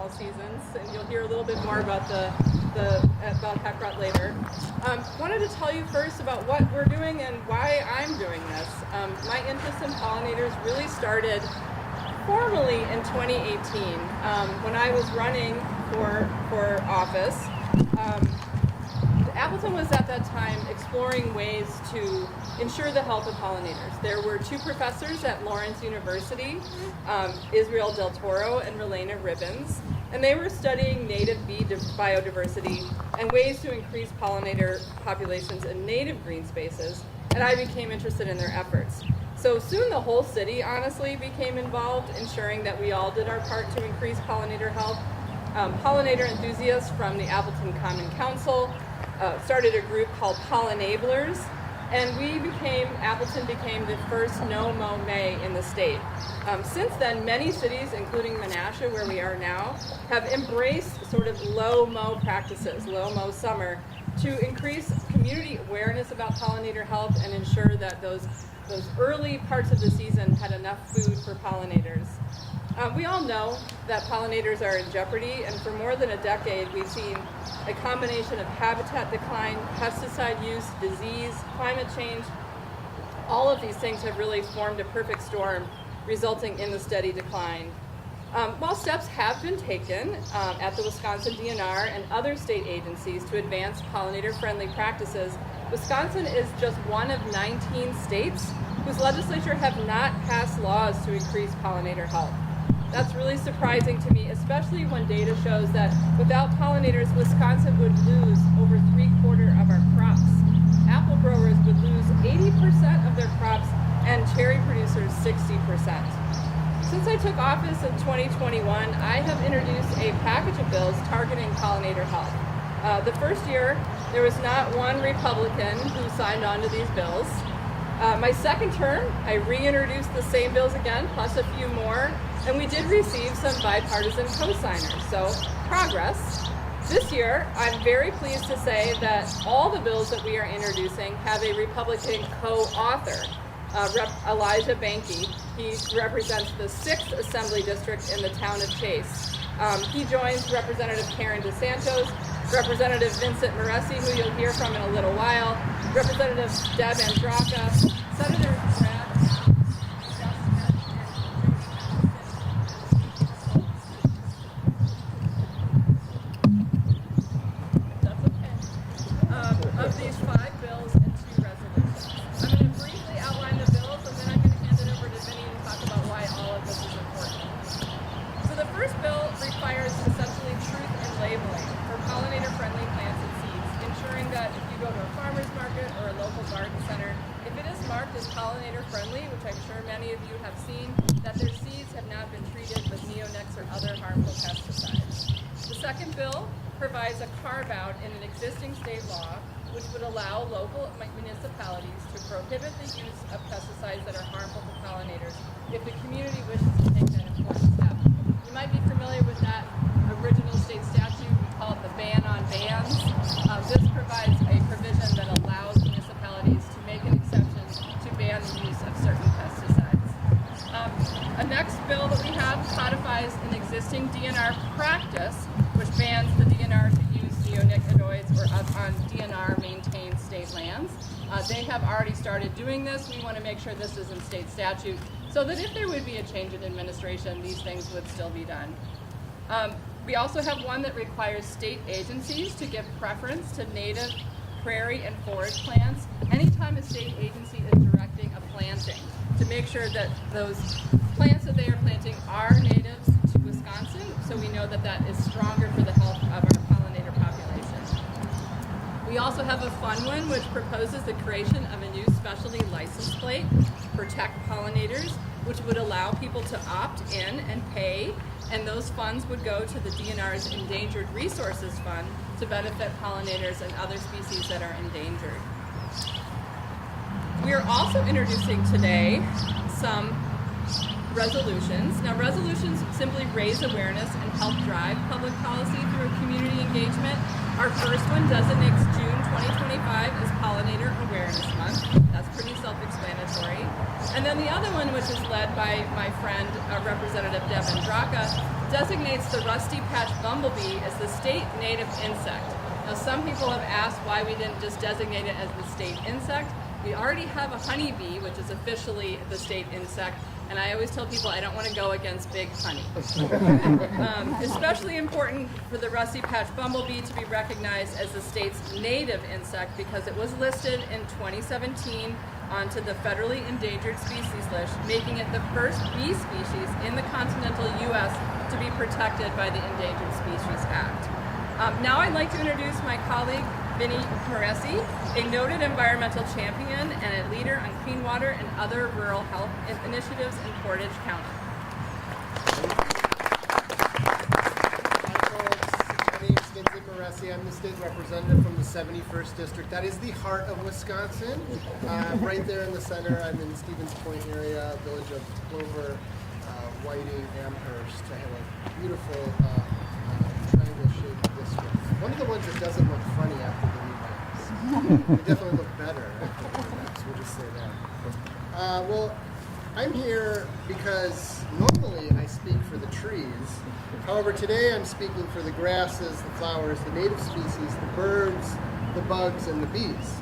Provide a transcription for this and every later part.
all seasons, and you'll hear a little bit more about about Heckrot later. Wanted to tell you first about what we're doing and why I'm doing this. My interest in pollinators really started formally in 2018 when I was running for office. Appleton was at that time exploring ways to ensure the health of pollinators. There were two professors at Lawrence University, Israel Del Toro and Relena Ribbons, and they were studying native bee biodiversity and ways to increase pollinator populations in native green spaces, and I became interested in their efforts. So soon the whole city, honestly, became involved, ensuring that we all did our part to increase pollinator health. Pollinator enthusiasts from the Appleton Common Council started a group called Pollinablers, and Appleton became the first no-mow May in the state. Since then, many cities, including Menasha, where we are now, have embraced sort of low-mow practices, low-mow summer, to increase community awareness about pollinator health and ensure that those early parts of the season had enough food for pollinators. We all know that pollinators are in jeopardy, and for more than a decade we've seen a combination of habitat decline, pesticide use, disease, climate change. All of these things have really formed a perfect storm, resulting in the steady decline. While steps have been taken at the Wisconsin DNR and other state agencies to advance pollinator-friendly practices, Wisconsin is just one of 19 states whose legislature have not passed laws to increase pollinator health. That's really surprising to me, especially when data shows that without pollinators, Wisconsin would lose over 3/4 of our crops. Apple growers would lose 80% of their crops, and cherry producers 60%. Since I took office in 2021, I have introduced a package of bills targeting pollinator health. The first year, there was not one Republican who signed on to these bills. My second term, I reintroduced the same bills again, plus a few more, and we did receive some bipartisan co-signers, so progress. This year, I'm very pleased to say that all the bills that we are introducing have a Republican co-author, Elijah Banky. He represents the 6th Assembly District in the town of Chase. He joins Representative Karen DeSantos, Representative Vincent Moresi, who you'll hear from in a little while, Representative Deb Andraka, Senator Brad. Of these 5 bills and 2 resolutions. I'm going to briefly outline the bills, and then I'm going to hand it over to Vinny to talk about why all of this is important. So the first bill requires essentially truth in labeling for pollinator-friendly plants and seeds, ensuring that if you go to a farmer's market or a local garden center, if it is marked as pollinator-friendly, which I'm sure many of you have seen, that their seeds have not been treated with neonics or other harmful pesticides. The second bill provides a carve-out in an existing state law which would allow local municipalities to prohibit the use of pesticides that are harmful to pollinators if the community wishes to take that important step. You might be familiar with that original state statute. We call it the ban on bans. This provides a provision that allows municipalities to make an exception to ban the use of certain pesticides. A next bill that we have codifies an existing DNR practice which bans the DNR to use neonicotinoids on DNR-maintained state lands. They have already started doing this. We want to make sure this is in state statute so that if there would be a change in administration, these things would still be done. We also have one that requires state agencies to give preference to native prairie and forage plants anytime a state agency is directing a planting, to make sure that those plants that they are planting are natives to Wisconsin, so we know that that is stronger for the health of our pollinator population. We also have a fun one which proposes the creation of a new specialty license plate, Protect Pollinators, which would allow people to opt in and pay, and those funds would go to the DNR's Endangered Resources Fund to benefit pollinators and other species that are endangered. We are also introducing today some resolutions. Now, resolutions simply raise awareness and help drive public policy through community engagement. Our first one designates June 2025 as Pollinator Awareness Month. That's pretty self-explanatory. And then the other one, which is led by my friend, Representative Deb Andraka, designates the rusty patch bumblebee as the state native insect. Now, some people have asked why we didn't just designate it as the state insect. We already have a honeybee, which is officially the state insect, and I always tell people I don't want to go against big honey. Especially important for the rusty patch bumblebee to be recognized as the state's native insect because it was listed in 2017 onto the federally endangered species list, making it the first bee species in the continental U.S. to be protected by the Endangered Species Act. Now I'd like to introduce my colleague, Vinny Moresi, a noted environmental champion and a leader on clean water and other rural health initiatives in Portage County. Hi folks, my name is Vinny Moresi. I'm the state representative from the 71st District. That is the heart of Wisconsin. Right there in the center, I'm in Stevens Point area, village of Clover, Whiting, Amherst. I have a beautiful triangle-shaped district. One of the ones that doesn't look funny after the rebounds. They definitely look better after the rebounds, we'll just say that. Well, I'm here because normally I speak for the trees. However, today I'm speaking for the grasses, the flowers, the native species, the birds, the bugs, and the bees.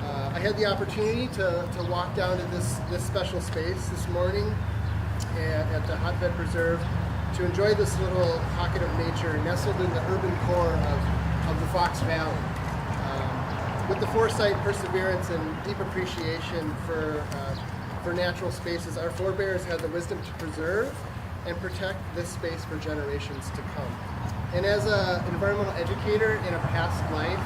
I had the opportunity to walk down to this special space this morning at the Hotbed Preserve to enjoy this little pocket of nature nestled in the urban core of the Fox Valley. With the foresight, perseverance, and deep appreciation for natural spaces, our forebears had the wisdom to preserve and protect this space for generations to come. And as an environmental educator in a past life,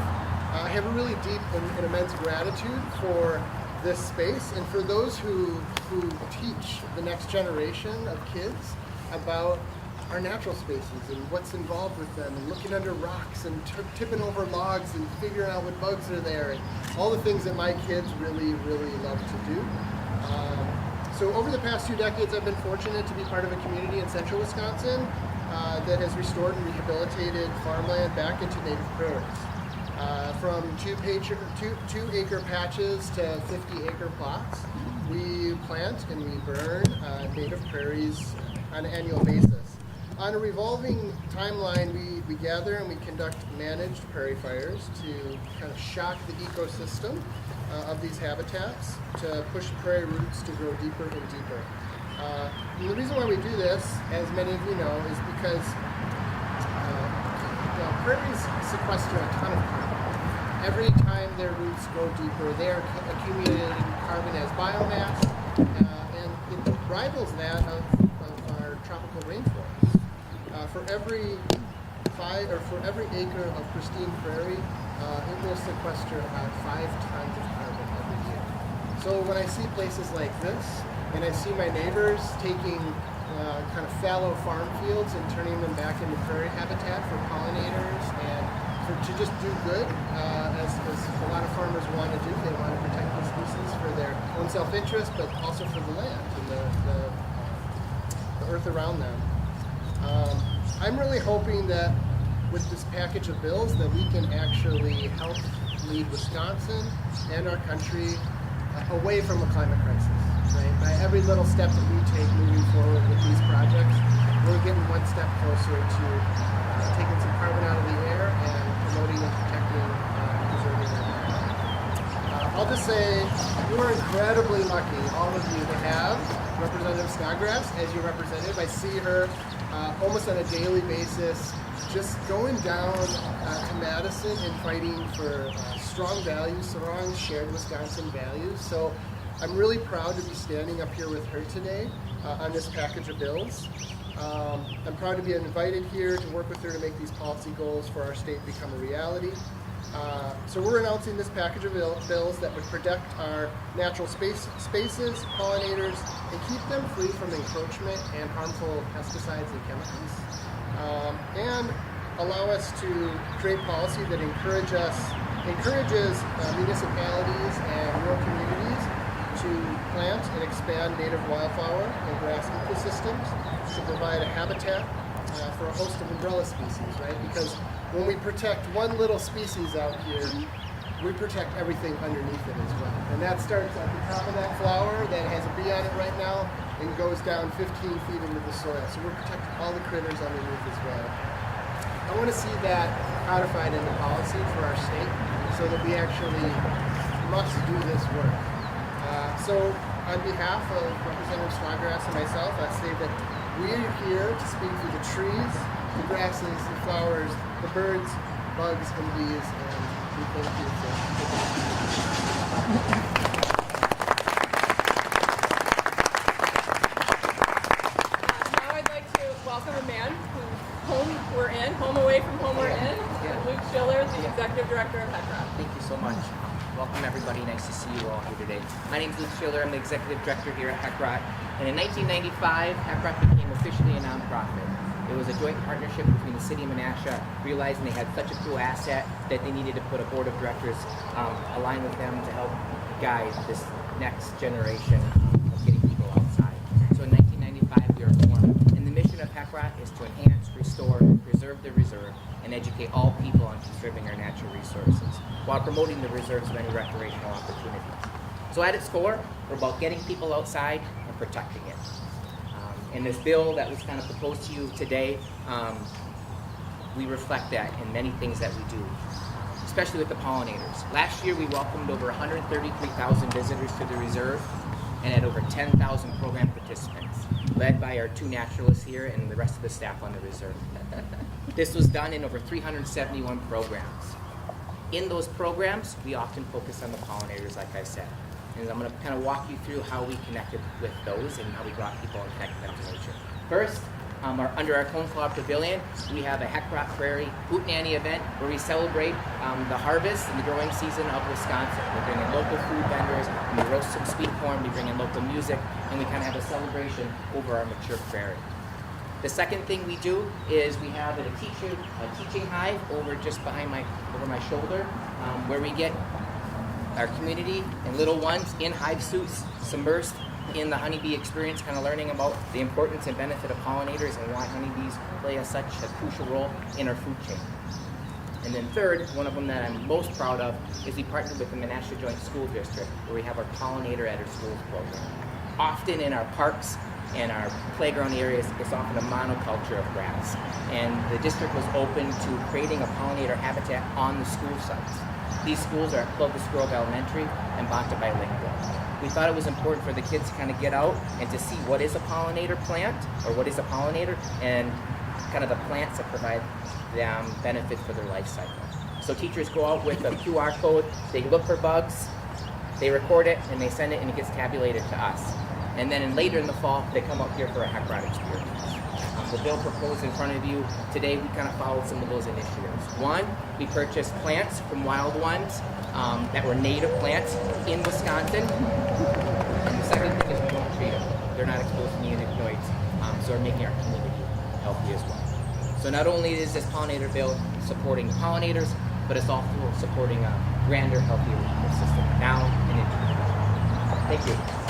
I have a really deep and immense gratitude for this space and for those who teach the next generation of kids about our natural spaces and what's involved with them, and looking under rocks and tipping over logs and figuring out what bugs are there, and all the things that my kids really, really love to do. So over the past 2 decades, I've been fortunate to be part of a community in central Wisconsin that has restored and rehabilitated farmland back into native prairies. From 2-acre patches to 50-acre plots, we plant and we burn native prairies on an annual basis. On a revolving timeline, we gather and we conduct managed prairie fires to kind of shock the ecosystem of these habitats, to push prairie roots to grow deeper and deeper. And the reason why we do this, as many of you know, is because prairies sequester a ton of carbon. Every time their roots go deeper, they are accumulating carbon as biomass, and it rivals that of our tropical rainforests. For every acre of pristine prairie, it will sequester about 5 tons of carbon every year. So when I see places like this, and I see my neighbors taking kind of fallow farm fields and turning them back into prairie habitat for pollinators and to just do good, as a lot of farmers want to do. They want to protect the species for their own self-interest, but also for the land and the earth around them. I'm really hoping that with this package of bills that we can actually help lead Wisconsin and our country away from a climate crisis. Right? By every little step that we take moving forward with these projects, we're getting one step closer to taking some carbon out of the air and promoting and protecting and preserving our environment. I'll just say we were incredibly lucky, all of you, to have Representative Snodgrass as your representative. I see her almost on a daily basis just going down to Madison and fighting for strong values, strong shared Wisconsin values. So I'm really proud to be standing up here with her today on this package of bills. I'm proud to be invited here to work with her to make these policy goals for our state become a reality. So we're announcing this package of bills that would protect our natural spaces, pollinators, and keep them free from encroachment and harmful pesticides and chemicals. And allow us to create policy that encourages municipalities and rural communities to plant and expand native wildflower and grass ecosystems to provide a habitat for a host of umbrella species, right? Because when we protect one little species out here, we protect everything underneath it as well. And that starts at the top of that flower that has a bee on it right now, and goes down 15 feet into the soil. So we're protecting all the critters underneath as well. I want to see that codified into policy for our state so that we actually must do this work. So on behalf of Representative Snodgrass and myself, I say that we are here to speak for the trees, the grasses, the flowers, the birds, bugs, and bees, and we thank you for Now I'd like to welcome a man whose home away from home we're in, Luke Schiller, the Executive Director of HECROT. Thank you so much. Welcome everybody. Nice to see you all here today. My name is Luke Schiller. I'm the Executive Director here at HECROT. And in 1995, HECROT became officially a nonprofit. It was a joint partnership between the city of Menasha, realizing they had such a cool asset that they needed to put a board of directors aligned with them to help guide this next generation of getting people outside. So in 1995, we were formed. And the mission of HECROT is to enhance, restore, preserve the reserve, and educate all people on conserving our natural resources, while promoting the reserve's many recreational opportunities. So at its core, we're about getting people outside and protecting it. In this bill that was kind of proposed to you today, we reflect that in many things that we do, especially with the pollinators. Last year, we welcomed over 133,000 visitors to the reserve and had over 10,000 program participants, led by our 2 naturalists here and the rest of the staff on the reserve. This was done in over 371 programs. In those programs, we often focus on the pollinators, like I said. And I'm going to kind of walk you through how we connected with those and how we brought people and connected them to nature. First, under our Cone Claw Pavilion, we have a HECROT Prairie Hootenanny event where we celebrate the harvest and the growing season of Wisconsin. We bring in local food vendors, and we roast some sweet corn, we bring in local music, and we kind of have a celebration over our mature prairie. The second thing we do is we have a teaching hive over just behind my shoulder, where we get our community and little ones in hive suits, submersed in the honeybee experience, kind of learning about the importance and benefit of pollinators and why honeybees play such a crucial role in our food chain. And then third, one of them that I'm most proud of is we partnered with the Menasha Joint School District, where we have our Pollinator at Our Schools program. Often in our parks and our playground areas, it's often a monoculture of grass. And the district was open to creating a pollinator habitat on the school sites. These schools are at Clovis Grove Elementary and Bonta Bilingual. We thought it was important for the kids to kind of get out and to see what is a pollinator plant, or what is a pollinator, and kind of the plants that provide them benefit for their life cycle. So teachers go out with a QR code, they look for bugs, they record it, and they send it, and it gets tabulated to us. And then later in the fall, they come up here for a HECROT experience. The bill proposed in front of you today, we kind of followed some of those initiatives. One, we purchased plants from wild ones that were native plants in Wisconsin. And the second thing is we don't treat them. They're not exposed to neonicotinoids, so we're making our community healthy as well. So not only is this pollinator bill supporting the pollinators, but it's also supporting a grander, healthier ecosystem now and in the future. Thank you.